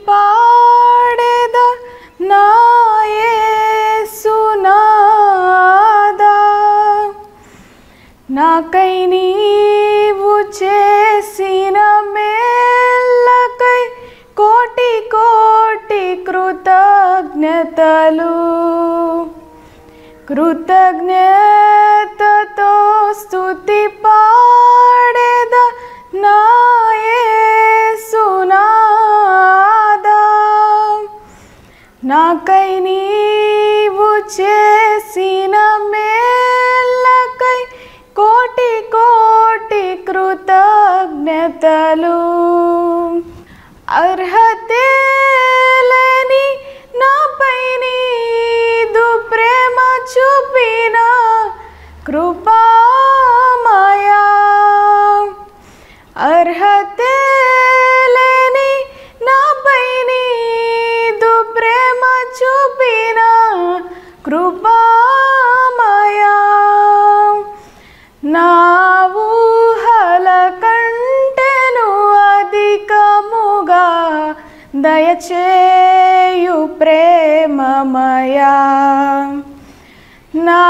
పాడేద నా యేసునాదా. నాకై నీవు చేసిన మేళ్ళకై కోటి కోటి కృతజ్ఞతలు. కృతజ్ఞతతో స్తుతి పాడేద నా యేసునాదా. నాకై నీవు చేసిన మేళ్ళకై కోటి కోటి కృతజ్ఞతలు. అర్హతే లేని నాపై నీదు ప్రేమ చూపిన కృపామయా. అర్హతే లేని నాపై నీదు ప్రేమ చూపిన కృపామయా. నా ఊహల కంటెను అధికముగా దయచేయు ప్రేమమయా. నా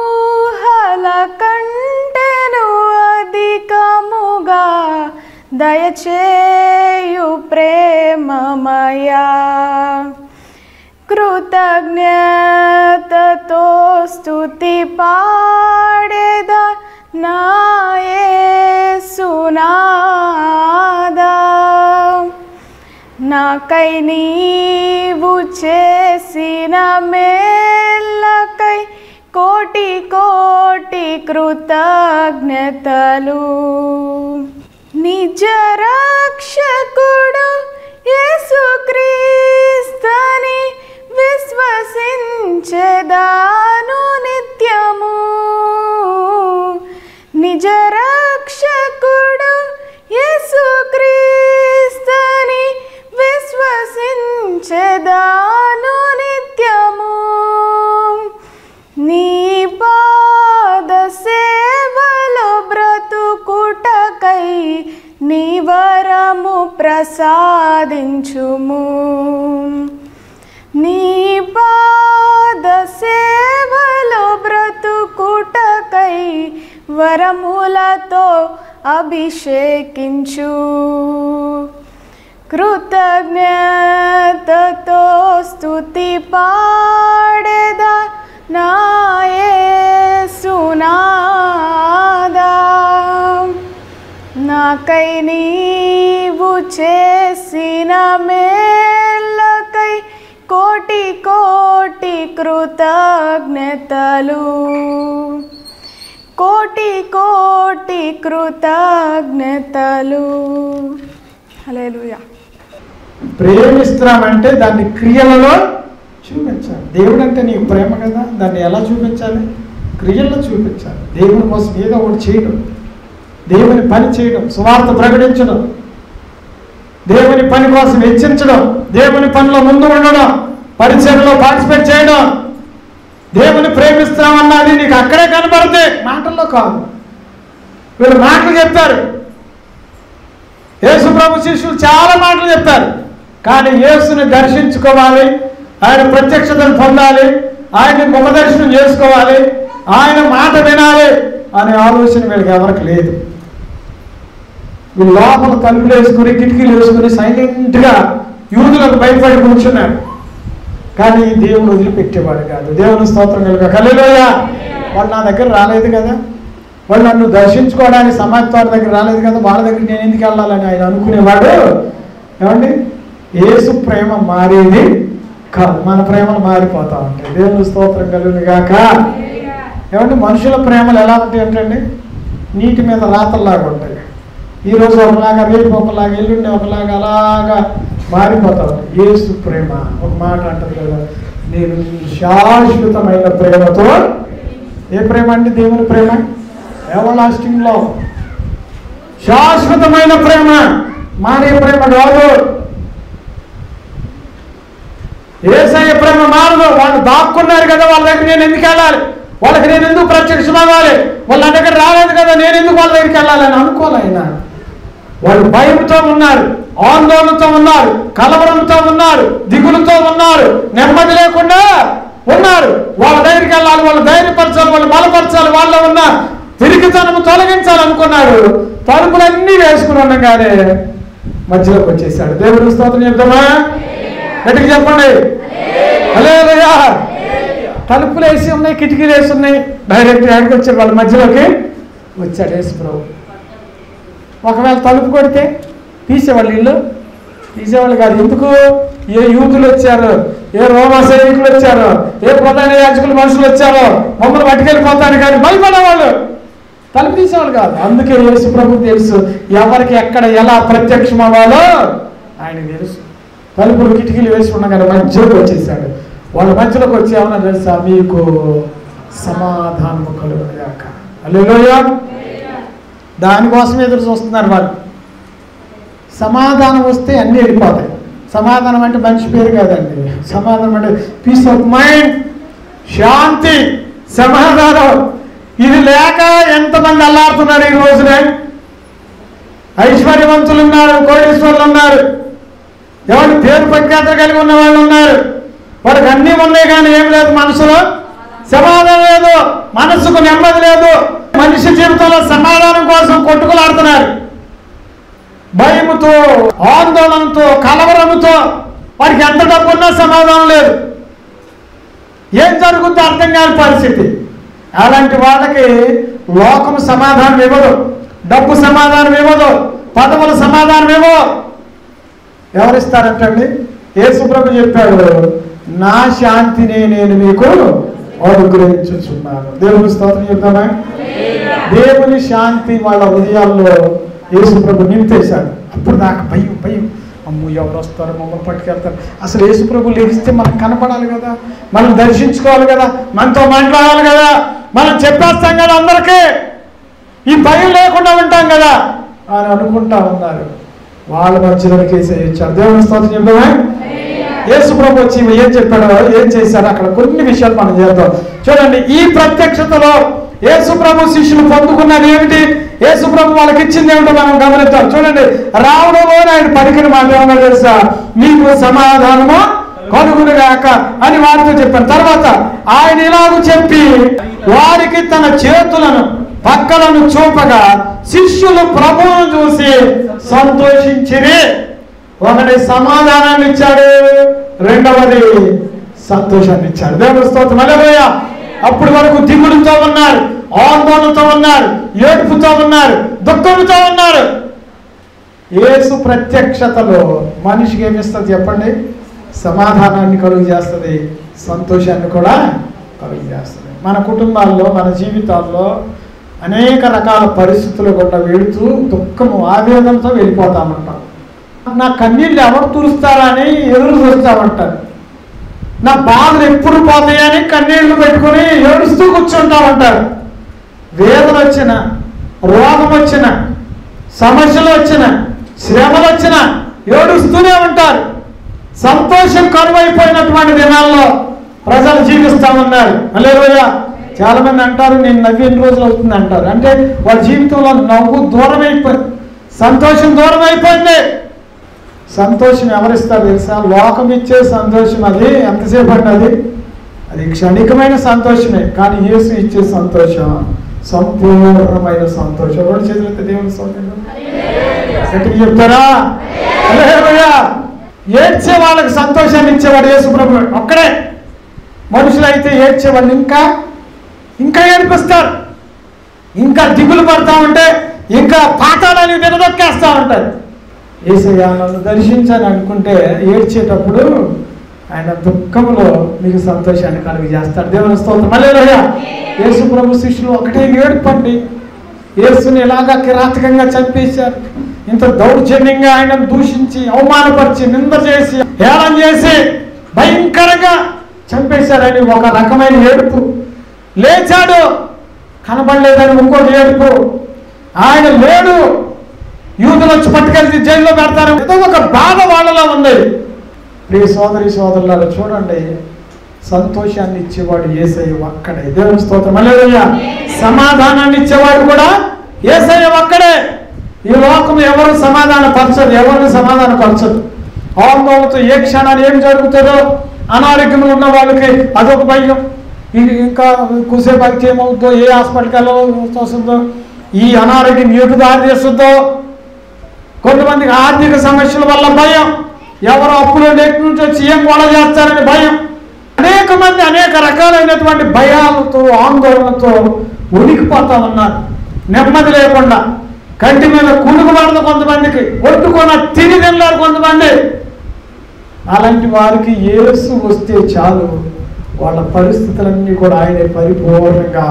ఊహల కంటెను అధికముగా దయచేయు ప్రేమమయా. కృతజ్ఞతతో స్తుతి పాడేద నా యేసునాదా. నాకై నీవు చేసిన మేళ్ళకై కోటి కోటి కృతజ్ఞతలు. నిజ రక్షకుడు యేసుక్రీస్తుని విశ్వసించెదాను నిత్యము. నిజ రక్షకుడు యేసుక్రీస్తుని విశ్వసించెదాను నిత్యము. నీ పాద సేవలో బ్రతుకుటకై నీ వరము ప్రసాదించుము. నీ పాద సేవలో బ్రతుకుటకై వరములతో అభిషేకించు. కృతజ్ఞతతో స్తుతి పాడేద నా యేసునాదా. నాకై నీవు చేసిన మేళ్ళకై కోటి కోటి కృతజ్ఞతలు. కోటి కోటి కృతజ్ఞతలు. హల్లెలూయా. ప్రేమిస్తున్నామంటే దాన్ని క్రియలలో చూపించాలి. దేవుడు అంటే నీకు ప్రేమ కదా, దాన్ని ఎలా చూపించాలి? క్రియల్లో చూపించాలి. దేవుని కోసం ఏదో ఒకటి చేయడం, దేవుని పని చేయడం, సువార్త ప్రకటించడం, దేవుని పని కోసం హెచ్చించడం, దేవుని పనిలో ముందు ఉండడం, పరిచర్యలో పార్టిసిపేట్ చేయడం. దేవుని ప్రేమిస్తామన్నది నీకు అక్కడే కనబడితే, మాటల్లో కాదు. వీళ్ళు మాటలు చెప్పారు, యేసు ప్రభు శిష్యులు చాలా మాటలు చెప్పారు. కానీ యేసుని దర్శించుకోవాలి, ఆయన ప్రత్యక్షతను పొందాలి, ఆయన్ని ముఖదర్శనం చేసుకోవాలి, ఆయన మాట వినాలి అనే ఆలోచన వీళ్ళకి ఎవరికి లేదు. వీళ్ళు లోపల తలుపులు వేసుకుని కిటికీలు వేసుకుని సైలెంట్గా యూదులకు భయపడి కూర్చున్నారు. కానీ దేవుడు వదిలిపెట్టేవాడు కాదు. దేవుని స్తోత్రం కలుగా. హల్లెలూయా. వాళ్ళు నా దగ్గర రాలేదు కదా, వాళ్ళు నన్ను దర్శించుకోవడానికి సమాజం దగ్గర రాలేదు కదా, వాళ్ళ దగ్గర నేను ఎందుకు వెళ్ళాలని ఆయన అనుకునేవాడు. ఏమండి, యేసు ప్రేమ మారేది కాదు, మన ప్రేమలు మారిపోతా ఉంటాయి. దేవుని స్తోత్రం కలుగును గాక. ఏమంటే మనుషుల ప్రేమలు ఎలా ఉంటాయి అంటే నీటి మీద రాతల్లాగా ఉంటాయి. ఈరోజు ఒకలాగా, రేపు ఒకలాగా, ఎల్లుండి ఒకలాగా, అలాగా మారిపోతా ఉంటాయి. యేసు ప్రేమ ఒక మాట అంటారు కదా, నేను శాశ్వతమైన ప్రేమతో. ఏ ప్రేమ అంటే దేవుని ప్రేమ, ఎవర్ లాస్టింగ్ లవ్, శాశ్వతమైన ప్రేమ, మారే ప్రేమ కాదు. యేసయ్య ప్రేమ మారదు. వాళ్ళు దాక్కున్నారు కదా, వాళ్ళ దగ్గర నేను ఎందుకు వెళ్ళాలి, వాళ్ళకి నేను ఎందుకు ప్రత్యక్షం అవ్వాలి, వాళ్ళ దగ్గర రాలేదు కదా, నేను ఎందుకు వాళ్ళ దగ్గరికి వెళ్ళాలని అనుకోలే ఆయన. వాళ్ళు భయంతో ఉన్నారు, ఆందోళనతో ఉన్నారు, కలవరంతో ఉన్నారు, దిగులుతో ఉన్నారు, నెమ్మది లేకుండా ఉన్నారు. వాళ్ళ దగ్గరికి వెళ్ళాలి, వాళ్ళు ధైర్యపరచాలి, వాళ్ళు బలపరచాలి, వాళ్ళ ఉన్న తిరిగితనము తొలగించాలనుకున్నాడు. తలుపులన్నీ వేసుకుని ఉండగానే మధ్యలోకి వచ్చేసాడు. దేవుడు స్తోత్రం చెప్తామా? గట్టిగా చెప్పండి. హల్లెలూయా. తలుపులు వేసి ఉన్నాయి, కిటికీలు వేసి ఉన్నాయి. డైరెక్ట్ ఎక్కడికి వచ్చాడు? వాళ్ళ మధ్యలోకి వచ్చాడు యేసు ప్రభు. ఒకవేళ తలుపు కొడితే తీసేవాళ్ళు, ఇల్లు తీసేవాళ్ళు కాదు. ఎందుకు? ఏ యూతులు వచ్చారు, ఏ రోమా సైనికులు వచ్చారు, ఏ ప్రధాన యాజకులు మనుషులు వచ్చారో మమ్మల్ని పట్టుకెళ్ళిపోతాను కానీ భయపడేవాళ్ళు, తలుపు తీసేవాళ్ళు కాదు. అందుకే యేసు ప్రభుకు తెలుసు ఎవరికి ఎక్కడ ఎలా ప్రత్యక్షం అవ్వాలో ఆయనకు తెలుసు. తలుపులు కిటికీలు వేసి ఉండగానే మధ్యలోకి వచ్చేసాడు. వాళ్ళ మధ్యలోకి వచ్చి ఏమన్నా తెలుసా? మీకు సమాధానము కలుగునుగాక. హల్లెలూయా. దానికోసం ఎదురు చూస్తున్నారు వాళ్ళు. సమాధానం వస్తే అన్నీ వెళ్ళిపోతాయి. సమాధానం అంటే మనిషి పేరు కాదండి. సమాధానం అంటే పీస్ ఆఫ్ మైండ్, శాంతి, సమాధానం. ఇది లేక ఎంతమంది అల్లాడుతున్నారు ఈ రోజునే. ఐశ్వర్యవంతులు ఉన్నారు, కోటీశ్వరులు ఉన్నారు, ఎవరి పేరు ప్రఖ్యాత కలిగి ఉన్న వాళ్ళు ఉన్నారు. వాడికి అన్నీ ఉన్నాయి కానీ ఏం లేదు, మనసులో సమాధానం లేదు, మనసుకు నెమ్మది లేదు. మనిషి జీవితంలో సమాధానం కోసం కొట్టుకులాడుతున్నారు. భయముతో, ఆందోళనతో, కలవరంతో వాడికి ఎంత డబ్బు ఉన్నా సమాధానం లేదు. ఏం జరుగుతుందో అర్థం కాని పరిస్థితి. అలాంటి వాళ్ళకి లోకం సమాధానం ఇవ్వదు, డబ్బు సమాధానం ఇవ్వదు, పదవులు సమాధానం ఇవ్వవు. ఎవరిస్తారంటండి? యేసు ప్రభు చెప్పాడు, నా శాంతిని నేను మీకు అనుగ్రహించుచున్నాను. దేవుని స్తోత్రం చెప్తామా? దేవుని శాంతి వాళ్ళ హృదయాల్లో యేసు ప్రభు నింపేశాడు. అప్పుడు దాకా భయం భయం, అమ్ము ఎవరు వస్తారు, మమ్మల్ని పట్టుకెళ్తారు. అసలు యేసు ప్రభు లేస్తే మనకు కనపడాలి కదా, మనం దర్శించుకోవాలి కదా, మనతో మాట్లాడాలి కదా, మనం చెప్పేస్తాం కదా అందరికీ, ఈ భయం లేకుండా ఉంటాం కదా అని అనుకుంటా ఉన్నారు. వాళ్ళ మధ్యలోకి ఇచ్చారు. దేవుని స్తోత్రం చెప్తామా? యేసు ప్రభు వచ్చి ఏం చెప్పాడో, ఏం చేశారో అక్కడ కొన్ని విషయాలు మనం చేద్దాం. చూడండి, ఈ ప్రత్యక్షతలో యేసు ప్రభు శిష్యులు పొందుకున్నది ఏమిటి, యేసు ప్రభు వాళ్ళకి ఇచ్చింది ఏమిటో మనం గమనిద్దాం. చూడండి, రావడంలో ఆయన పలికిన మాట ఏమన్నా తెలుసా? మీకు సమాధానము కలుగునుగాక అని వారితో చెప్పారు. తర్వాత ఆయన ఇలాగ చెప్పి వారికి తన చేతులను పక్కలను చూపగా శిష్యులు ప్రభువును చూసి సంతోషించిరి. ఒకటి సమాధానాన్ని ఇచ్చాడు, రెండవది సంతోషాన్ని ఇచ్చాడు. దేవుని స్తోత్రం. హల్లెలూయా. అప్పటి వరకు దిగులుతో ఉన్నారు, ఆందోళనతో ఉన్నారు, ఏడుపుతో ఉన్నారు, దుఃఖంతో ఉన్నారు. యేసు ప్రత్యక్షతలో మనిషికి ఏమిస్తుంది చెప్పండి? సమాధానాన్ని కలుగు చేస్తుంది, సంతోషాన్ని కూడా కలుగు చేస్తుంది. మన కుటుంబాల్లో, మన జీవితాల్లో అనేక రకాల పరిస్థితులు గుండా వెళుతూ దుఃఖము, ఆవేదనతో వెళ్ళిపోతామంటాం. నా కన్నీళ్ళు ఎవరు తుడుస్తారా అని ఎదురు చూస్తామంటారు. నా బాధలు ఎప్పుడు పోతాయని కన్నీళ్లు పెట్టుకుని ఏడుస్తూ కూర్చుంటామంటారు. వేదన వచ్చిన, రోగం వచ్చిన, సమస్యలు వచ్చిన, శ్రమలు వచ్చిన ఏడుస్తూనే ఉంటారు. సంతోషం కరువైపోయినటువంటి దినాల్లో ప్రజలు జీవిస్తూ ఉన్నారు. హల్లెలూయా. చాలా మంది అంటారు, నేను నవ్వి ఎన్ని రోజులు అవుతుంది అంటారు. అంటే వాళ్ళ జీవితంలో నవ్వు దూరం అయిపోయింది, సంతోషం దూరం అయిపోయింది. సంతోషం ఎవరిస్తారు తెలుసా? లోకం ఇచ్చే సంతోషం అది ఎంతసేపు అండి, అది క్షణికమైన సంతోషమే. కానీ యేసు ఇచ్చే సంతోషం సంపూర్ణమైన సంతోషం. రెండు చేతులైతే దేవుని సంతోషం ఎక్కడికి చెప్తారా? హల్లెలూయా. ఏడ్చే వాళ్ళకి సంతోషాన్ని ఇచ్చేవాడు యేసు ప్రభు ఒక్కడే. మనుషులైతే ఏడ్చేవాళ్ళు ఇంకా ఇంకా ఏడిపిస్తారు, ఇంకా దిగులు పడతా ఉంటే ఇంకా పాతాళాన్ని నిలదొక్కేస్తూ ఉంటారు. యేసయ్య నన్ను దర్శించాలని అనుకుంటే ఏడ్చేటప్పుడు ఆయన దుఃఖంలో మీకు సంతోషాన్ని కలుగు చేస్తాడు. దేవుని స్తోత్రం. హల్లెలూయా. యేసు ప్రభు శిష్యులు ఒకటే ఏడుపండి. యేసుని ఎలాగా కిరాతకంగా చంపేశారు, ఇంత దౌర్జన్యంగా ఆయనను దూషించి, అవమానపరిచి, నింద చేసి, హేళన చేసి భయంకరంగా చంపేశారని ఒక రకమైన ఏడుపు. లేచాడు, కనబడలేదని ఇంకోటి ఏడుపు. ఆయన లేడు, యూదులు వచ్చి పట్టుకెళ్తే జైల్లో పెడతారు, ఏదో ఒక బాధ వాళ్ళలో ఉంది. ప్రియ సోదరి సోదరులారా, చూడండి, సంతోషాన్ని ఇచ్చేవాడు యేసయ్య ఒక్కడే. దేవుని స్తోత్రం. హల్లెలూయా. సమాధానాన్ని ఇచ్చేవాడు కూడా యేసయ్య ఒక్కడే. ఈ లోకం ఎవరు సమాధానపరచదు, ఎవరిని సమాధానపరచదు. ఆందోళనతో ఏ క్షణాన్ని ఏం జరుగుతుందో, అనారోగ్యంలో ఉన్న వాళ్ళకి అదొక భయం. ఇంకా కూసేపు అయితే ఏమవుతుందో, ఏ హాస్పిటల్కి వెళ్ళవలసి వస్తుందో, ఈ అనారోగ్యం ఏటు దారి చేస్తుందో. కొంతమందికి ఆర్థిక సమస్యల వల్ల భయం, ఎవరు అప్పులు లేక నుంచి వచ్చి ఏం గొడవ చేస్తారని భయం. అనేక మంది అనేక రకాలైనటువంటి భయాలతో ఆందోళనతో ఉనికిపోతా ఉన్నారు. నెమ్మది లేకుండా కంటి మీద కునుకు పడదు కొంతమందికి, ఒట్టుకున్న తిని తిన్నారు కొంతమంది. అలాంటి వారికి యేసు వస్తే చాలు, వాళ్ళ పరిస్థితులన్నీ కూడా ఆయనే పరిపూర్ణంగా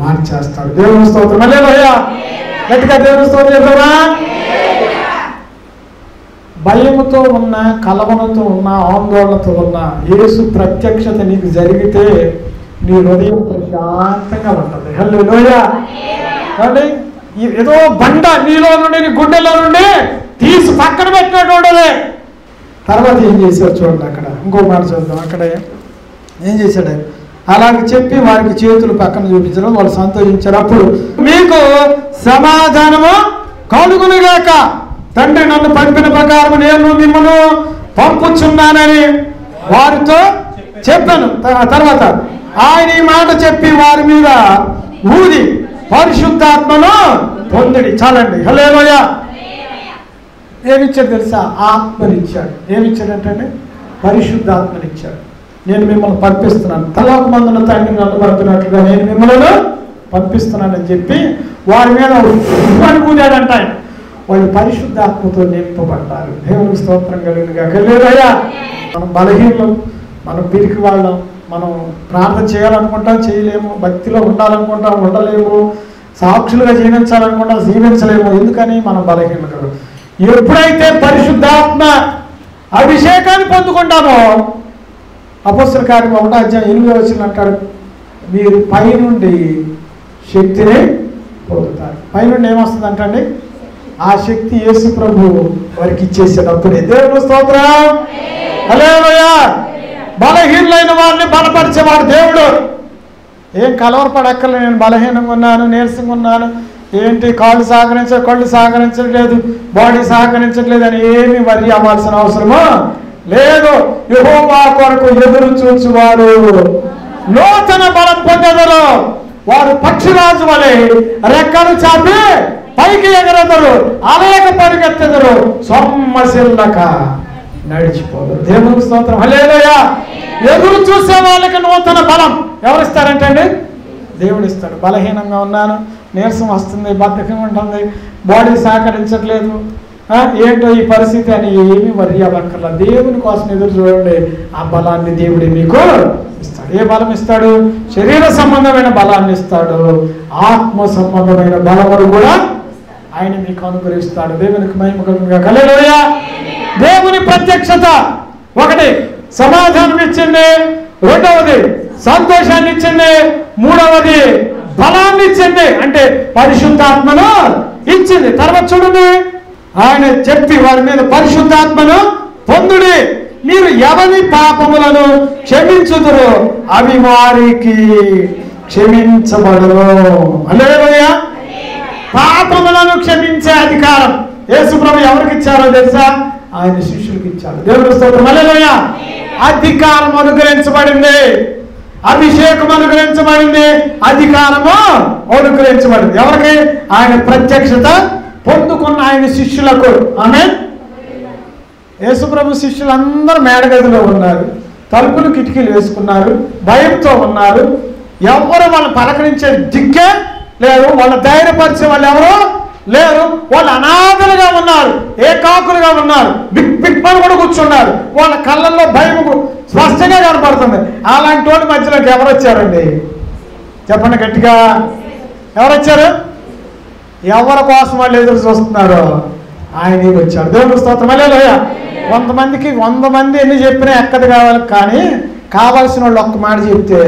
మార్చేస్తాడు. దేవుని స్తోత్రం. హల్లెలూయా. గట్టిగా దేవుని స్తోత్రం చెప్తారా? భయముతో ఉన్న, కలవనతో ఉన్న, ఆందోళనతో ఉన్న యేసు ప్రత్యక్షత నీకు జరిగితే నీ హృదయం ప్రశాంతంగా ఉంటుంది. హల్లెలూయా. కాబట్టి ఏదో బండ నీలో నుండి, నీ గుండెలో నుండి తీసి పక్కన పెట్టినట్టు ఉండదు. తర్వాత ఏం చేశారు చూడండి, అక్కడ ఇంకో మాట చూద్దాం. అక్కడ ఏం చేశాడు? అలాగే చెప్పి వారికి చేతులు పక్కన చూపించడం, వాళ్ళు సంతోషించారు. అప్పుడు మీకు సమాధానము కలుగునుగాక, తండ్రి నన్ను పంపిన ప్రకారం నేను మిమ్మల్ని పంపుచున్నానని వారితో చెప్పాను. తర్వాత ఆయన ఈ మాట చెప్పి వారి మీద ఊది పరిశుద్ధాత్మను పొందిడి. చాలండి. హల్లెలూయా. ఏమిచ్చాడు తెలుసా? ఆత్మనిచ్చాడు. ఏమిచ్చాడంటే పరిశుద్ధాత్మనిచ్చాడు. నేను మిమ్మల్ని పంపిస్తున్నాను, తలాకు మందున తండ్రి నన్ను పంపినట్లుగా నేను మిమ్మల్ని పంపిస్తున్నానని చెప్పి వారి మీద ఊదాడంట. ఆయన వాళ్ళు పరిశుద్ధాత్మతో నింపబడ్డారు. దేవునికి స్తోత్రం కలుగునుగా. హల్లెలూయా. మనం బలహీనం, మనం పిరికి వాళ్ళం, మనం ప్రార్థన చేయాలనుకుంటాం చేయలేము, భక్తిలో ఉండాలనుకుంటాం ఉండలేము, సాక్షులుగా జీవించాలనుకుంటాం జీవించలేము. ఎందుకని? మనం బలహీనలు. ఎప్పుడైతే పరిశుద్ధాత్మ అభిషేకాన్ని పొందుకుంటామో, అపొస్తలుల కార్యం 1:8 అంటాడు, మీరు పైనుండి శక్తిని పొందుతారు. పైనుండి ఏమొస్తుంది అంటండి? ఆ శక్తి యేసు ప్రభు వారికి ఇచ్చేసేటప్పుడే. దేవుని స్తోత్రం. హల్లెలూయా. బలహీనులైన వారిని బలపరిచేవాడు దేవుడు. ఏం కలవరపడక్కర్లే, నేను బలహీనంగా ఉన్నాను, నీరసంగా ఉన్నాను, ఏంటి కళ్ళు సహకరించట్లేదు, బాడీ సహకరించట్లేదు అని ఏమి వరి అవ్వాల్సిన అవసరమో లేదు. యెహోవా కొరకు ఎదురు చూచువారు నూతన బలం పొందెదరు, వారు పక్షిరాజు వలె రెక్కలు చాపి పైకి ఎగరెదరు, అలయక పరిగెత్తెదరు, సొమ్మసిల్లక నడిచిపోదు. దేవునికి స్తోత్రం. హల్లెలూయా. ఎదురు చూసే వాళ్ళకి నూతన బలం ఎవరిస్తారంటే అండి? దేవుడు ఇస్తాడు. బలహీనంగా ఉన్నాను, నీరసం వస్తుంది, బద్ధకం ఉంటుంది, బాడీ సహకరించట్లేదు, ఏంటో ఈ పరిస్థితి అని ఏమి వరి అవ్వక్కర్లా. దేవుని కోసం ఎదురు చూడండి, ఆ బలాన్ని దేవుడే మీకు ఇస్తాడు. ఏ బలం ఇస్తాడు? శరీర సంబంధమైన బలాన్ని ఇస్తాడు, ఆత్మ సంబంధమైన బలమును కూడా ఆయన మీకు అనుగ్రహిస్తాడు. దేవునికి మహిమ కలుగునుగా. హల్లెలూయా. దేవుని ప్రత్యక్షత ఒకటి సమాధానం ఇచ్చింది, రెండవది సంతోషాన్ని ఇచ్చింది, మూడవది బలాన్ని ఇచ్చింది, అంటే పరిశుద్ధాత్మను ఇచ్చింది. తర్వాత చూడండి, ఆయన చెప్పి వారి మీద పరిశుద్ధాత్మను పొందుడి, మీరు ఎవరి పాపములను క్షమించుదురు అవి వారికి క్షమించబడును. హల్లెలూయా. పాపములను క్షమించే అధికారం యేసు ప్రభు ఎవరికి ఇచ్చారో తెలుసా? ఆయన శిష్యులకు ఇచ్చారు. దేవుని స్తోత్రం. హల్లెలూయా. అధికారం అనుగ్రహించబడింది, అభిషేకం అనుగ్రహించబడింది, అధికారము అనుగ్రహించబడింది. ఎవరికి? ఆయన ప్రత్యక్షత పొందుకున్న ఆయన శిష్యులకు. ఆమేన్. యేసు ప్రభు శిష్యులందరూ మేడగదిలో ఉన్నారు, తలుపులు కిటికీలు వేసుకున్నారు, భయంతో ఉన్నారు. ఎవరు వాళ్ళ పలకరించే దిక్కే లేరు, వాళ్ళ ధైర్యపరిచే వాళ్ళు ఎవరు లేరు. వాళ్ళు అనాథలుగా ఉన్నారు, ఏకాకులుగా ఉన్నారు, బిగ్ బిగ్ పని కూడా కూర్చున్నారు. వాళ్ళ కళ్ళల్లో భయం స్పష్టంగా కనపడుతుంది. అలాంటి వాడి మధ్యలోకి ఎవరు వచ్చారండి? చెప్పండి గట్టిగా. ఎవరు వచ్చారు? ఎవరి కోసం వాళ్ళు ఎదురు చూస్తున్నారు? ఆయనే వచ్చాడు. దేవుని స్తోత్రం. హల్లెలూయా. 100 మందికి 100 మంది ఎన్ని చెప్పినా ఎక్కది కావాలి, కానీ కావాల్సిన వాళ్ళు ఒక్క మాట చెప్తే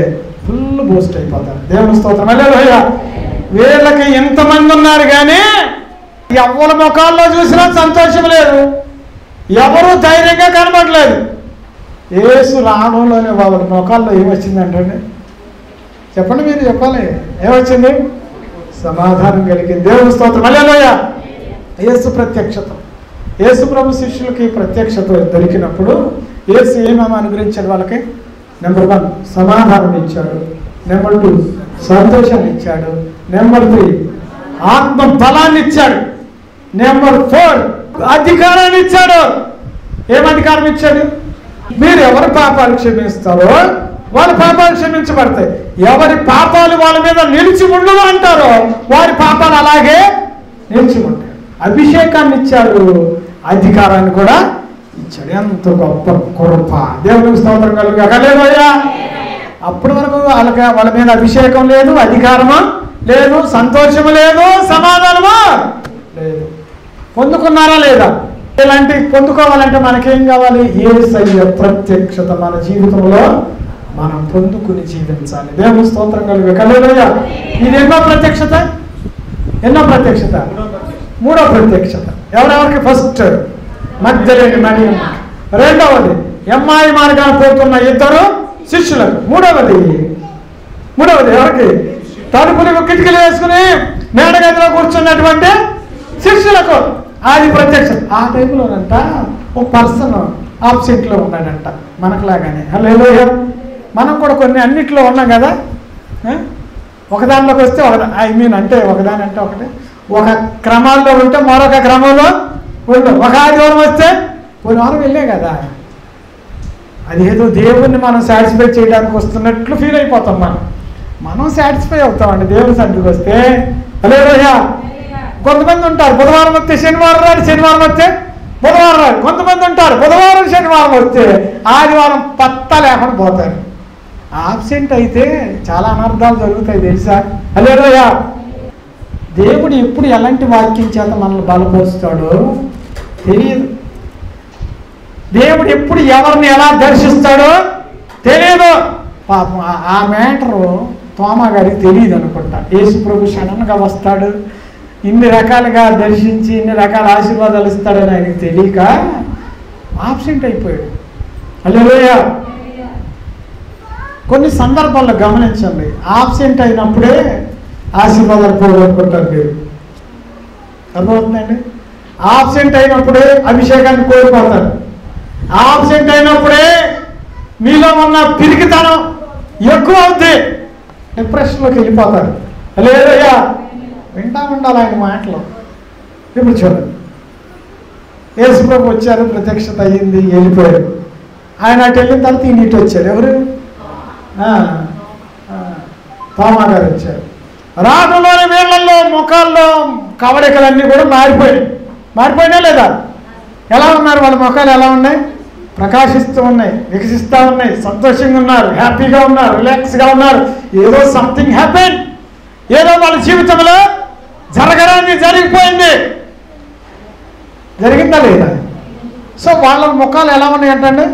ఫుల్ బూస్ట్ అయిపోతారు. దేవుని స్తోత్రం. హల్లెలూయా. వీళ్ళకి ఎంతమంది ఉన్నారు కానీ ఎవరి ముఖాల్లో చూసినా సంతోషం లేదు, ఎవరు ధైర్యంగా కనబడలేదు. యేసు రావడంలోనే వాళ్ళ ముఖాల్లో ఏమొచ్చిందంటే, చెప్పండి, మీరు చెప్పాలి, ఏమొచ్చింది? సమాధానం కలిగింది. దేవుని స్తోత్రం. హల్లెలూయా. యేసు ప్రత్యక్షత. యేసు ప్రభు శిష్యులకి ప్రత్యక్షత దొరికినప్పుడు యేసు ఏమేమి అనుగ్రహించాడు వాళ్ళకి? నెంబర్ 1 సమాధానం ఇచ్చాడు, నెంబర్ 2 సంతోషాన్ని ఇచ్చాడు, నెంబర్ 3 ఆత్మ బలాన్ని ఇచ్చాడు, నెంబర్ 4 అధికారాన్ని ఇచ్చాడు. ఏం అధికారం ఇచ్చాడు? మీరు ఎవరి పాపాలు క్షమిస్తారో వాళ్ళ పాపాలు క్షమించబడతాయి, ఎవరి పాపాలు వాళ్ళ మీద నిలిచి ఉండవు అంటారో వారి పాపాలు అలాగే నిలిచి ఉంటాయి. అభిషేకాన్ని ఇచ్చాడు, అధికారాన్ని కూడా ఇచ్చాడు. ఎంత గొప్ప కృప! దేవునికి స్తోత్రం కలుగుగా. హల్లెలూయా. అప్పటి వరకు వాళ్ళ మీద అభిషేకం లేదు, అధికారము లేదు, సంతోషము లేదు, సమాధానము లేదు. పొందుకున్నారా లేదా? ఇలాంటి పొందుకోవాలంటే మనకేం కావాలి? యేసయ్య ప్రత్యక్షత మన జీవితంలో మనం పొందుకుని జీవించాలి. దేవుని స్తోత్రం కలుగుగా. హల్లెలూయా. ఇది ఎన్నో ప్రత్యక్షత? మూడో ప్రత్యక్షత. ఎవరెవరికి? ఫస్ట్ మగ్దలేని మరియమ్మ, రెండవది ఎమ్మాయి మార్గాన్ని పోతున్న 2 శిష్యులకు, మూడవది ఎవరికి? తలుపులు కిటికీలు వేసుకుని మేడగదిలో కూర్చున్నటువంటి శిష్యులకు. అది ప్రత్యక్షత. ఆ టైంలోనంట ఒక పర్సన్ ఆబ్సెంట్లో ఉన్నాడంట, మనకులాగానే. హల్లెలూయా. మనం కూడా కొన్ని అన్నిట్లో ఉన్నాం కదా. ఒకదానిలోకి వస్తే అంటే ఒకదాని అంటే ఒకటి, ఒక క్రమాల్లో ఉంటే మరొక క్రమంలో ఉండవు. ఒక ఆదివారం వస్తే కొన్ని వారం వెళ్ళే కదా. అదేదో దేవుణ్ణి మనం సాటిస్ఫై చేయడానికి వస్తున్నట్లు ఫీల్ అయిపోతాం. మనం సాటిస్ఫై అవుతామండి దేవుని సన్నిధికి వస్తే. హల్లెలూయా. కొంతమంది ఉంటారు బుధవారం వస్తే శనివారం రాడు, శనివారం వస్తే బుధవారం రాడు. కొంతమంది ఉంటారు బుధవారం శనివారం వస్తే ఆదివారం పత్తా లేకుండా పోతారు. ఆబ్సెంట్ అయితే చాలా అనర్థాలు జరుగుతాయి తెలుసా? హల్లెలూయా. దేవుడు ఎప్పుడు ఎలాంటి వాక్యం చేత మనల్ని బలపరుస్తాడో తెలియదు. దేవుడు ఎప్పుడు ఎవరిని ఎలా దర్శిస్తాడో తెలియదు. పాపం ఆ మ్యాటరు తోమా గారికి తెలియదు అనుకుంటా. యేసు ప్రభు సడన్గా వస్తాడు, ఇన్ని రకాలుగా దర్శించి ఇన్ని రకాల ఆశీర్వాదాలు ఇస్తాడని ఆయనకి తెలియక ఆబ్సెంట్ అయిపోయాడు. హల్లెలూయా. కొన్ని సందర్భాల్లో గమనించండి, ఆబ్సెంట్ అయినప్పుడే ఆశీర్వాదాలు పోగొట్టుకుంటారు మీరు. అర్థమవుతుందండి? ఆబ్సెంట్ అయినప్పుడే అభిషేకాన్ని కోల్పోతారు. ఆబ్సెంట్ అయినప్పుడే మీలో ఉన్న పిరికితనం ఎక్కువ అవుతుంది, డిప్రెషన్లోకి వెళ్ళిపోతారు. హల్లెలూయా. వింటా ఉండాలి ఆయన మాటలు. ఇప్పుడు చూడండి, యేసు ప్రభు వచ్చారు, ప్రత్యక్షత అయ్యింది, వెళ్ళిపోయారు. ఆయన అటు వెళ్ళిన తర్వాత ఈయన ఇటు వచ్చారు. ఎవరు? తోమా గారు వచ్చారు. రాటులోని వీళ్ళల్లో ముఖాల్లో కవళికలన్నీ కూడా మారిపోయినా లేదా? ఎలా ఉన్నారు వాళ్ళ ముఖాలు? ఎలా ఉన్నాయి? ప్రకాశిస్తూ ఉన్నాయి, వికసిస్తూ ఉన్నాయి, సంతోషంగా ఉన్నారు, హ్యాపీగా ఉన్నారు, రిలాక్స్గా ఉన్నారు. ఏదో సంథింగ్ హ్యాపెన్, ఏదో వాళ్ళ జీవితంలో జరగడానికి జరిగిపోయింది. జరిగిందా లేదా? సో వాళ్ళ ముఖాలు ఎలా ఉన్నాయి అంటే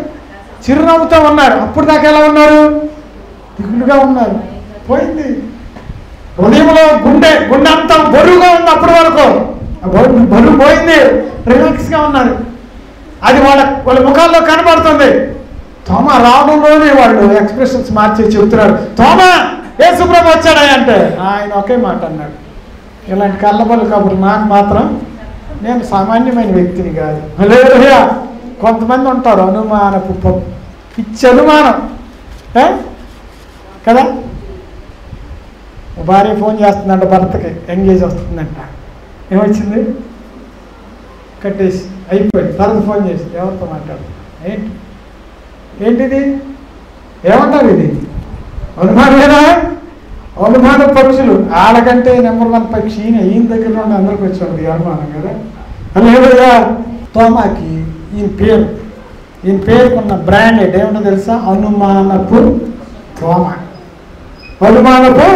చిరునవ్వుతో ఉన్నారు. అప్పుడు దాకా ఎలా ఉన్నారు? దిగులుగా ఉన్నారు. పోయింది. హృదయంలో గుండె అంతా బరువుగా ఉంది. అప్పటి వరకు బరువు పోయింది, రిలాక్స్గా ఉన్నారు. అది వాళ్ళ ముఖాల్లో కనబడుతుంది. తోమా రావడంలోనే వాళ్ళు ఎక్స్ప్రెషన్స్ మార్చి చెప్తున్నారు, తోమా యేసు ప్రభు వచ్చాడా అంటే ఆయన ఒకే మాట అన్నాడు, ఇలాంటి కళ్ళబొల్లు కబుర్లు నాకు మాత్రం, నేను సామాన్యమైన వ్యక్తిని కాదు. హల్లెలూయా. కొంతమంది ఉంటారు అనుమానపు పిచ్చి అనుమానం కదా. భార్య ఫోన్ చేస్తుందంట భర్తకి, ఎంగేజ్ వస్తుందంట. ఏమొచ్చింది? కట్టేసి అయిపోయింది. తర్వాత ఫోన్ చేసి ఎవరితో మాట్లాడుతుంది? ఏంటిది? ఏమంటారు? ఇది అనుమానమేనా? అనుమాన పక్షులు. ఆడకంటే నెంబర్ 1 పక్షి ఈయన దగ్గర నుండి అందరికి వచ్చి అనుమానం కదా. హల్లెలూయా. తోమాకి ఈయన పేరుకున్న బ్రాండెడ్ ఏమన్నా తెలుసా? అనుమానపు తోమ. అనుమానపు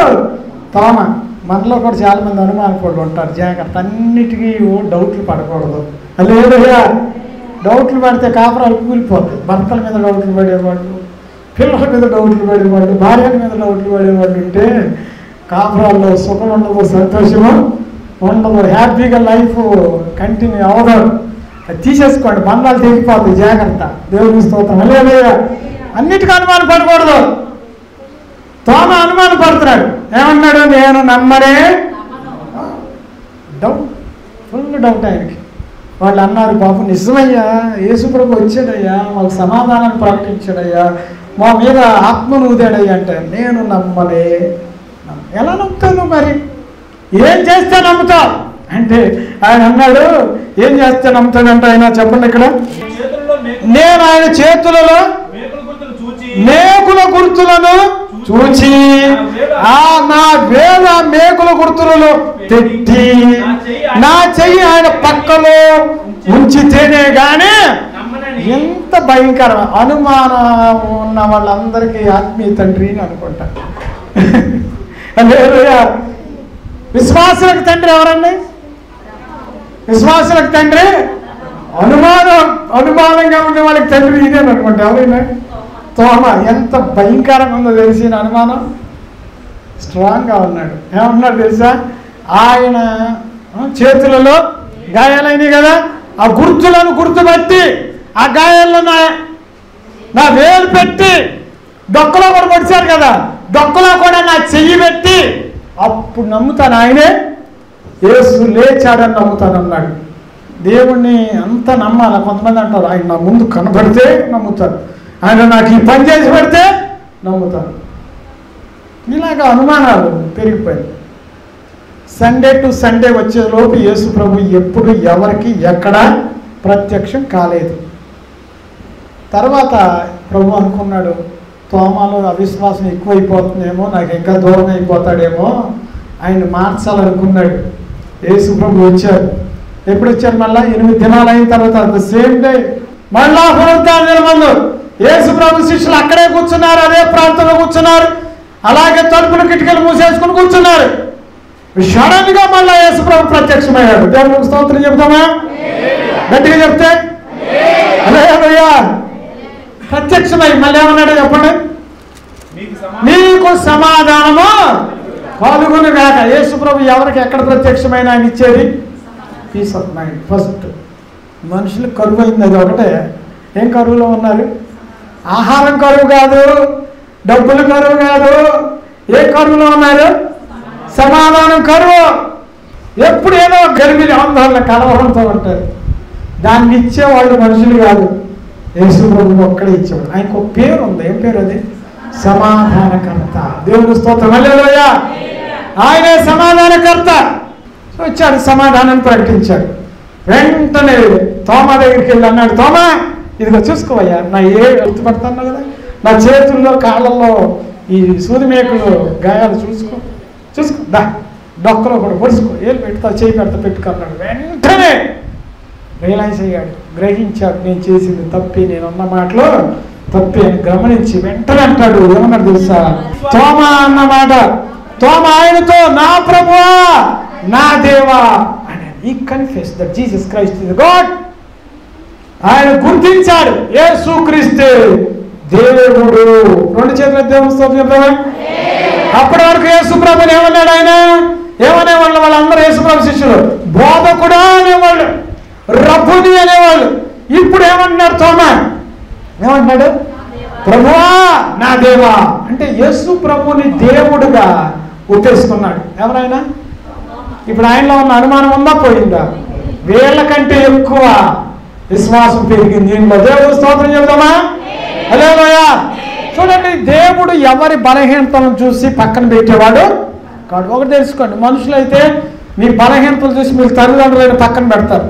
తోమ. మనలో కూడా చాలా మంది అనుమానపడులు ఉంటారు. జాగ్రత్త, అన్నిటికీ డౌట్లు పడకూడదు. హల్లెలూయా. డౌట్లు పడితే కాపురాలు కూలిపోతాయి. భర్తల మీద డౌట్లు పడేవాళ్ళు, పిల్లల మీద డౌట్లు పడేవాళ్ళు, భార్యల మీద డౌట్లు పడేవాళ్ళు ఉంటే కాపురాల్లో సుఖం ఉండదు, సంతోషము ఉండదు, హ్యాపీగా లైఫ్ కంటిన్యూ అవ్వదు. అది తీసేసుకోండి, బంధాలు తెగిపోతాయి. జాగ్రత్త. దేవుని స్తోత్రం. హల్లెలూయా. అన్నిటికీ అనుమానం పడకూడదు. తోమ అనుమానం పడుతున్నాడు. ఏమన్నాడు? నేను నమ్మనే డౌట్. ఫుల్ డౌట్ ఆయనకి. వాళ్ళు అన్నారు, బాబు నిజమయ్యా, యేసుప్రభు వచ్చాడయ్యా, మాకు సమాధానాన్ని ప్రకటించాడయ్యా, మా మీద ఆత్మను ఊదాడయ్యా అంటే, నేను నమ్మలే. ఎలా నమ్ముతాను మరి? ఏం చేస్తే నమ్ముతావు అంటే ఆయన అన్నాడు, ఏం చేస్తే నమ్ముతాడంటే ఆయన చెప్పండి ఇక్కడ, నేను ఆయన చేతులలో మేకుల గుర్తులను చూచి నా వేల మేకుల గుర్తులను పెట్టి నా చెయ్యి ఆయన పక్కలో ఉంచితేనే గాని. ఎంత భయంకరం! అనుమానం ఉన్న వాళ్ళందరికీ ఆత్మీయ తండ్రి అని అనుకుంటా. హల్లెలూయా. విశ్వాసులకు తండ్రి ఎవరండి? విశ్వాసులకు తండ్రి అనుమానంగా ఉండే వాళ్ళకి తండ్రి ఇదేని అనుకుంటా. ఎవరైనా తోమ ఎంత భయంకరంగా ఉందో తెలిసిన అనుమానం, స్ట్రాంగ్గా ఉన్నాడు. ఏమన్నాడు తెలుసా? ఆయన చేతులలో గాయాలైనవి కదా, ఆ గుర్తులను గుర్తుపట్టి ఆ గాయాల్లో నా వేలు పెట్టి, డొక్కలో కూడా పొడిచారు కదా, డొక్కలో కూడా నా చెయ్యి పెట్టి అప్పుడు నమ్ముతాను ఆయనే యేసు లేచాడని నమ్ముతాను అన్నాడు. దేవుణ్ణి అంత నమ్మాలి. కొంతమంది అంటారు, ఆయన నా ముందు కనబడితే నమ్ముతారు, ఆయన నాకు ఈ పని చేసి పెడితే నమ్ముతాను. ఇలాగ అనుమానాలు పెరిగిపోయింది. సండే టు సండే వచ్చేలోపు యేసు ప్రభు ఎప్పుడు ఎవరికి ఎక్కడ ప్రత్యక్షం కాలేదు. తర్వాత ప్రభు అనుకున్నాడు, తోమాలో అవిశ్వాసం ఎక్కువైపోతుందేమో, నాకు ఇంకా దూరం అయిపోతాడేమో, ఆయన మార్చాలనుకున్నాడు. యేసు ప్రభు వచ్చారు. ఎప్పుడు వచ్చారు? మళ్ళీ 8 దినాలు అయిన తర్వాత, ద సేమ్ డే మళ్ళా పునరుద్ధాన ముందు యేసు ప్రభు శిష్యులు అక్కడే కూర్చున్నారు, అదే ప్రాంతంలో కూర్చున్నారు, అలాగే తలుపులు కిటికీలు మూసేసుకుని కూర్చున్నారు. సడన్ గా మళ్ళా యేసు ప్రభు ప్రత్యక్షమయ్యాడు. దేవునికి స్తోత్రం చెప్తామా? గట్టిగా చెప్తే హల్లెలూయా. ప్రత్యక్షమై మళ్ళీ ఏమన్నాడు చెప్పండి? నీకు సమాధానము కలుగును గాక. యేసు ప్రభు ఎవరికి ఎక్కడ ప్రత్యక్షమైన ఆయన ఇచ్చేది పీస్ ఆఫ్ మైండ్. ఫస్ట్ మనుషులు కరువు అయింది, అది ఒకటే. ఏం కరువులో ఉన్నారు? ఆహారం కరువు కాదు, డబ్బులు కరువు కాదు. ఏ కరువులో ఉన్నారు? సమాధానం కరువు. ఎప్పుడు ఏదో గర్భిణి ఆందోళన కలవరంతో ఉంటారు. దాన్ని ఇచ్చేవాళ్ళు మనుషులు కాదు, యేసు ప్రభు ఒక్కడే ఇచ్చేవాడు. ఆయనకు ఒక పేరు ఉంది. ఏం పేరు అది? సమాధానకర్త. దేవుని స్తోత్రం. హల్లెలూయా. ఆయనే సమాధానకర్త. వచ్చాడు, సమాధానాన్ని ప్రకటించాడు. వెంటనే తోమా దగ్గరికి వెళ్ళి అన్నాడు, తోమా ఇదిగో చూసుకోవయ్యా, నా గుర్తుపడతాను కదా, నా చేతుల్లో కాళ్ళల్లో ఈ సూది మేకులు గాయాలు చూసుకో దా, డొక్కలో కూడా పొడుచుకో, ఏళ్ళు పెడతా, చేయి పెడతా, పెట్టుకున్నాడు. వెంటనే రియలైజ్ అయ్యాడు, గ్రహించాడు, నేను చేసింది తప్పి, నేనున్న మాటలో తప్పి అని గమనించి వెంటనే అంటాడు, ఏమన్నాడు తెలుసా? తోమా అన్నమాట, తోమా ఆయనతో నా ప్రభువా నా దేవా అని. ఈ confess that Jesus Christ is God. ఆయన గుర్తించాడు యేసుక్రీస్తు దేవుడు. 2 చేతుల దేవుని స్తోత్రం చెప్తావా? అప్పటి వరకు యేసు ప్రభుని ఏమన్నాడు ఆయన? ఏమనేవాళ్ళు? వాళ్ళందరూ యేసు ప్రభు శిష్యులు బోధకుడా అనేవాళ్ళు, రబ్బుని అనేవాళ్ళు. ఇప్పుడు ఏమంటున్నాడు తోమా? ఏమంటున్నాడు? ప్రభువా నా దేవా అంటే యేసు ప్రభుని దేవుడుగా ఒప్పేసుకున్నాడు. ఎవరైనా ఇప్పుడు ఆయనలో ఉన్న అనుమానం ఉందా, పోయిందా? వీళ్ళకంటే ఎక్కువ విశ్వాసం పెరిగింది దీనిలో. దేవుడు స్తోత్రం చెబుతామా? హల్లెలూయా. చూడండి, దేవుడు ఎవరి బలహీనతలను చూసి పక్కన పెట్టేవాడు కాదు. ఒకటి తెలుసుకోండి, మనుషులైతే మీ బలహీనతలు చూసి మీరు తల్లిదండ్రులైన పక్కన పెడతారు.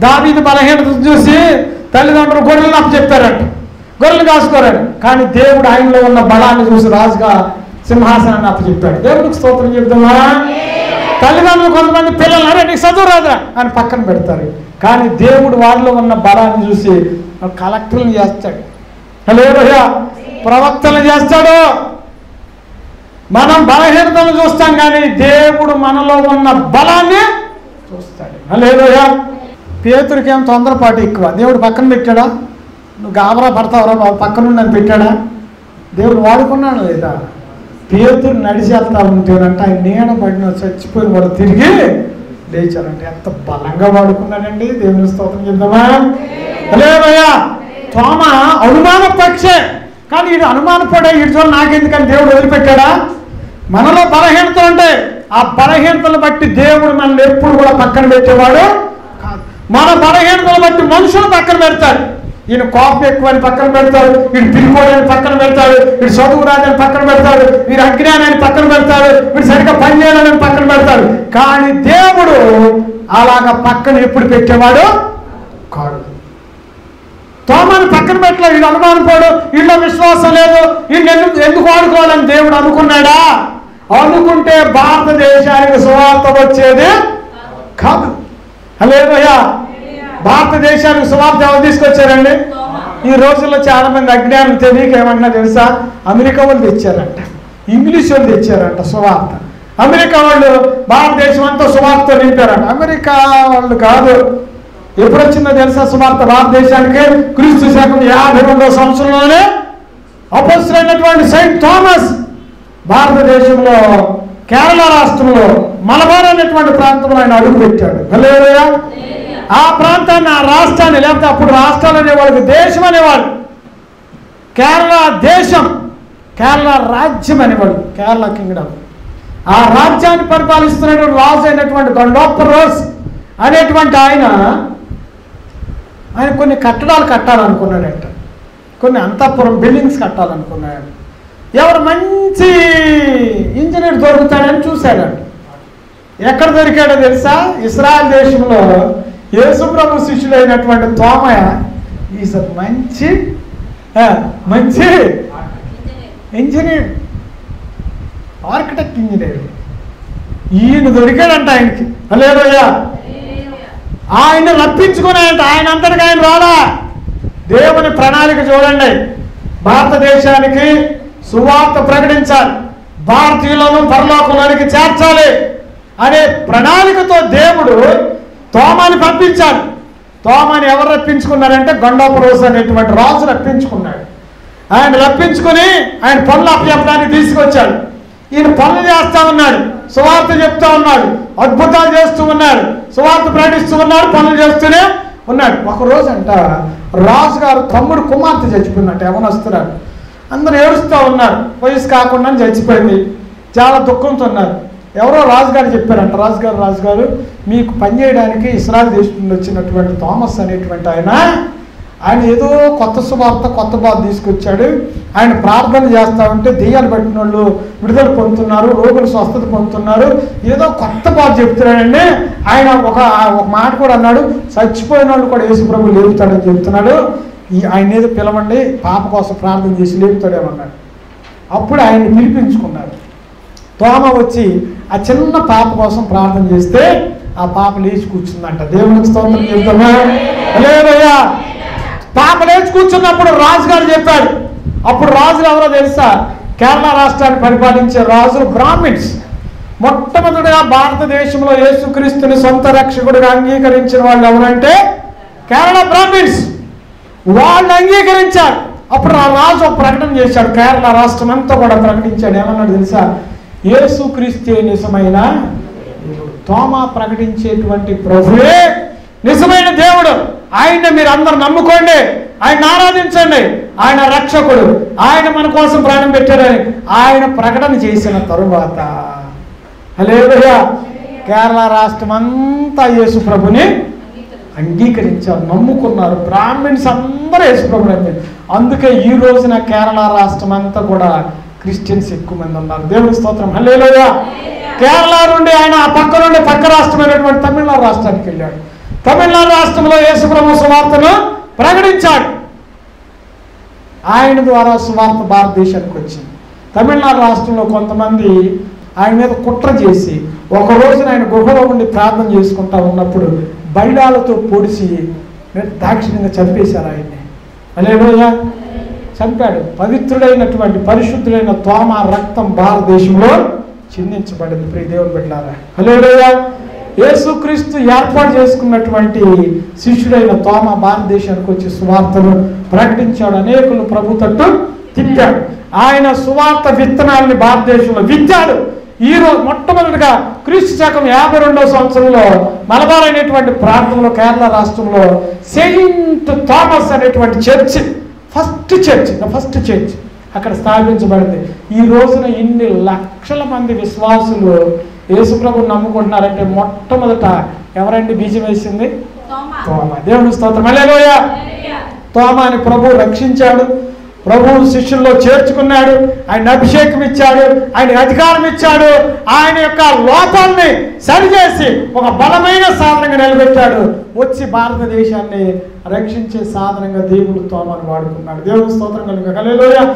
దావీదు బలహీనతలు చూసి తల్లిదండ్రులు గొర్రెలను అప్పచెప్తారంట, గొర్రెలు కాసుకోరాడు. కానీ దేవుడు ఆయనలో ఉన్న బలాన్ని చూసి రాజుగా సింహాసనాన్ని అప్పచెప్పాడు. దేవుడికి స్తోత్రం చెప్తామా? తల్లిదండ్రులు కొంతమంది పిల్లలు, అరే నీకు చదువు రాదా అని పక్కన పెడతారు. కానీ దేవుడు వారిలో ఉన్న బలాన్ని చూసి కలెక్టర్లు చేస్తాడు, హల్లెలూయా, ప్రవక్తలు చేస్తాడు. మనం బలహీనతను చూస్తాం, కానీ దేవుడు మనలో ఉన్న బలాన్ని చూస్తాడు. హల్లెలూయా. పేతురికి ఏం తొందరపాటు ఎక్కువ. దేవుడు పక్కన పెట్టాడా? నువ్వు గాబరా పడతావురా బాబు పక్కన అని పెట్టాడా? దేవుడు వాడుకున్నాడు లేదా? పేతురు నడిచి వెళ్తా ఉంటేనంట ఆయన నీడ పడిన చచ్చిపోయిన వాడు తిరిగి లేచారంటే ఎంత బలంగా వాడుకున్నాడండి. దేవుని స్తోత్రం చెప్తామా? హల్లెలూయా. తోమా అనుమాన పక్షే, కానీ వీడు అనుమానపడే వీడి చూడ నాకెందుకని దేవుడు వదిలిపెట్టాడా? మనలో బలహీనత ఉంటే ఆ బలహీనతలు బట్టి దేవుడు మనల్ని ఎప్పుడు కూడా పక్కన పెట్టేవాడు కాదు. మన బలహీనతలు బట్టి మనుషులు పక్కన పెడతాడు. ఈయన కోపం ఎక్కువని పక్కన పెడతాడు, వీడు పిలుకోడని పక్కన పెడతాడు, వీడు చదువు రాదని పక్కన పెడతాడు, వీడు అజ్ఞానాన్ని పక్కన పెడతాడు, వీడు సరిగ్గా పని చేయాలని పక్కన పెడతాడు. కానీ దేవుడు అలాగా పక్కన ఎప్పుడు పెట్టేవాడు కాడు. తోమని పక్కన పెట్టలేదు. వీడు అనుమానపోడు, వీళ్ళ విశ్వాసం లేదు, వీళ్ళు ఎందుకు వాడుకోవాలని దేవుడు అనుకున్నాడా? అనుకుంటే భారతదేశానికి సువార్త వచ్చేది కాదు. హల్లెలూయా. భారతదేశానికి సువార్త ఎవరు తీసుకొచ్చారండి? ఈ రోజుల్లో చాలా మంది అజ్ఞానం తెలియక ఏమన్నా తెలుసా, అమెరికా వాళ్ళు తెచ్చారంట, ఇంగ్లీష్ వాళ్ళు తెచ్చారంట సువార్త. అమెరికా వాళ్ళు భారతదేశం అంతా సువార్త నింపారంట. అమెరికా వాళ్ళు కాదు. ఎప్పుడు వచ్చిందో తెలుసా సువార్త భారతదేశానికి? క్రీస్తు శకం 52వ సంవత్సరంలోనే అపోస్తలుడైనటువంటి సెయింట్ థామస్ భారతదేశంలో కేరళ రాష్ట్రంలో మలబార్ అనేటువంటి ప్రాంతంలో ఆయన అడుగు పెట్టాడు. హల్లెలూయా. ఆ ప్రాంతాన్ని, ఆ రాష్ట్రాన్ని, లేకపోతే అప్పుడు రాష్ట్రాలు అనేవాళ్ళకి దేశం అనేవాళ్ళు. కేరళ దేశం, కేరళ రాజ్యం అనేవాళ్ళు, కేరళ కింగ్డమ్. ఆ రాజ్యాన్ని పరిపాలిస్తున్నటువంటి రాజు అయినటువంటి గండోపరోస్ అనేటువంటి ఆయన కొన్ని కట్టడాలు కట్టాలనుకున్నాడంట, కొన్ని అంతఃపురం బిల్డింగ్స్ కట్టాలనుకున్నాడు. ఎవరు మంచి ఇంజనీర్ దొరుకుతాడని చూశాడంట. ఎక్కడ దొరికాడో తెలుసా? ఇస్రాయల్ దేశంలో యేసుప్రభు శిష్యుడైనటువంటి తోమయ ఈజ్ మంచి మంచి ఇంజనీర్, ఆర్కిటెక్ట్ ఇంజనీర్. ఈయన దొరికాడంట ఆయనకి. హల్లెలూయా. ఆయన రప్పించుకున్నాయంట. ఆయన అంతటికి ఆయన రాలా. దేవుని ప్రణాళిక చూడండి. భారతదేశానికి సువార్త ప్రకటించాలి, భారతీయులను పరలోకంలోనికి చేర్చాలి అనే ప్రణాళికతో దేవుడు తోమాని పంపించాడు. తోమాని ఎవరు రప్పించుకున్నారంటే గండోపరోస్ అనేటువంటి రాజు రప్పించుకున్నాడు. ఆయన రప్పించుకుని ఆయన పనులు అప్పచెప్పడానికి తీసుకొచ్చాడు. ఈయన పనులు చేస్తూ ఉన్నాడు, సువార్త చెప్తా ఉన్నాడు, అద్భుతాలు చేస్తూ ఉన్నాడు, సువార్త ప్రకటిస్తూ ఉన్నాడు, పనులు చేస్తూనే ఉన్నాడు. ఒకరోజు అంట రాజుగారు తమ్ముడు కుమార్తె చచ్చిపోయినట్టు యవనస్తున్నారు. అందరూ ఏడుస్తూ ఉన్నారు, వయసు కాకుండా చచ్చిపోయింది. చాలా దుఃఖంతో ఉన్నారు. ఎవరో రాజుగారు చెప్పారంట, రాజుగారు మీకు పనిచేయడానికి ఇస్రాయల్ దేశం నుండి వచ్చినటువంటి థామస్ అనేటువంటి ఆయన ఏదో కొత్త సువార్త, కొత్త బాధ తీసుకొచ్చాడు. ఆయన ప్రార్థన చేస్తూ ఉంటే దెయ్యాలు పట్టిన వాళ్ళు విడుదల పొందుతున్నారు, రోగులు స్వస్థత పొందుతున్నారు, ఏదో కొత్త బాధ చెప్తున్నాడండి. ఆయన ఒక మాట కూడా అన్నాడు, చచ్చిపోయిన వాళ్ళు కూడా యేసు ప్రభు లేపుతాడని చెప్తున్నాడు. ఆయన ఏదో పిలవండి, పాప కోసం ప్రార్థన చేసి లేపుతాడేమన్నాడు. అప్పుడు ఆయన్ని పిలిపించుకున్నారు. తోమ వచ్చి ఆ చిన్న పాప కోసం ప్రార్థన చేస్తే ఆ పాప లేచి కూర్చుందంట. దేవునికి స్తోత్రం చెప్తున్నా. హల్లెలూయా. పాప లేచి కూర్చున్నప్పుడు రాజుగారు చెప్పాడు. అప్పుడు రాజులు ఎవరో తెలుసా? కేరళ రాష్ట్రాన్ని పరిపాలించే రాజులు బ్రాహ్మిన్స్. మొట్టమొదటిగా భారతదేశంలో యేసుక్రీస్తుని సొంత రక్షకుడిగా అంగీకరించిన వాళ్ళు ఎవరంటే కేరళ బ్రాహ్మిన్స్. వాళ్ళు అంగీకరించారు. అప్పుడు ఆ రాజు ఒక ప్రకటన చేశాడు, కేరళ రాష్ట్రం అంతా కూడా ప్రకటించాడు. ఏమన్నాడు తెలుసా? యేసుక్రీస్తే నిజమైన దేవుడు. తోమా ప్రకటించేటువంటి ప్రభువే నిజమైన దేవుడు. ఆయన మీరు అందరు నమ్ముకోండి, ఆయన ఆరాధించండి, ఆయన రక్షకుడు, ఆయన మన కోసం ప్రాణం పెట్టారని ఆయన ప్రకటన చేసిన తరువాత హల్లెలూయా కేరళ రాష్ట్రం అంతా యేసు ప్రభుని అంగీకరించారు, నమ్ముకున్నారు. బ్రాహ్మిన్స్ అందరూ యేసు ప్రభుని అంగీకరించారు. అందుకే ఈ రోజున కేరళ రాష్ట్రం అంతా కూడా క్రిస్టియన్స్ ఎక్కువ మంది ఉన్నారు. దేవుని స్తోత్రం. హల్లెలూయా. కేరళ నుండి ఆయన ఆ పక్క నుండి పక్క రాష్ట్రమైనటువంటి తమిళనాడు రాష్ట్రానికి వెళ్ళాడు. తమిళనాడు రాష్ట్రంలో యేసు ప్రభు సువార్తను ప్రకటించాడు. ఆయన ద్వారా సువార్త భారతదేశానికి వచ్చింది. తమిళనాడు రాష్ట్రంలో కొంతమంది ఆయన మీద కుట్ర చేసి ఒక రోజున ఆయన గుహలో ఉండి ప్రార్థన చేసుకుంటా ఉన్నప్పుడు బైలాలతో పొడిచి దాక్షిణ్యంగా చంపేశారు ఆయన్ని. హల్లెలూయా. చంపాడు. పవిత్రుడైనటువంటి పరిశుద్ధుడైన తోమ రక్తం భారతదేశంలో చిందించబడింది. ప్రియ దేవుని బిడ్డలారా. హల్లెలూయా. యేసుక్రీస్తు ఏర్పాటు చేసుకున్నటువంటి శిష్యుడైన తోమ భారతదేశానికి వచ్చి సువార్తను ప్రకటించాడు. అనేకులు ప్రభు తట్టు తిప్పాడు. ఆయన సువార్త విత్తనాలని భారతదేశంలో విత్తాడు. ఈరోజు మొట్టమొదటిగా క్రీస్తు శకం 52వ సంవత్సరంలో మలబార్ అనేటువంటి ప్రాంతంలో కేరళ రాష్ట్రంలో సెయింట్ థామస్ అనేటువంటి చర్చ్, ఫస్ట్ చర్చ్ అక్కడ స్థాపించబడింది. ఈ రోజున ఇన్ని లక్షల మంది విశ్వాసులు యేసు ప్రభువుని నమ్ముకుంటున్నారంటే మొట్టమొదట ఎవరండి బీజం వేసింది? తోమ. దేవుని స్తోత్రం. హల్లెలూయా. తోమాని ప్రభు రక్షించాడు, ప్రభువు శిష్యుల్లో చేర్చుకున్నాడు, ఆయన అభిషేకం ఇచ్చాడు, ఆయన అధికారం ఇచ్చాడు, ఆయన యొక్క లోపాన్ని సరిచేసి ఒక బలమైన సాధనంగా నిలబెట్టాడు. వచ్చి భారతదేశాన్ని రక్షించే సాధనంగా దేవుడు తోమాను వాడుకున్నాడు. దేవుని స్తోత్రం కలుగును. హల్లెలూయా.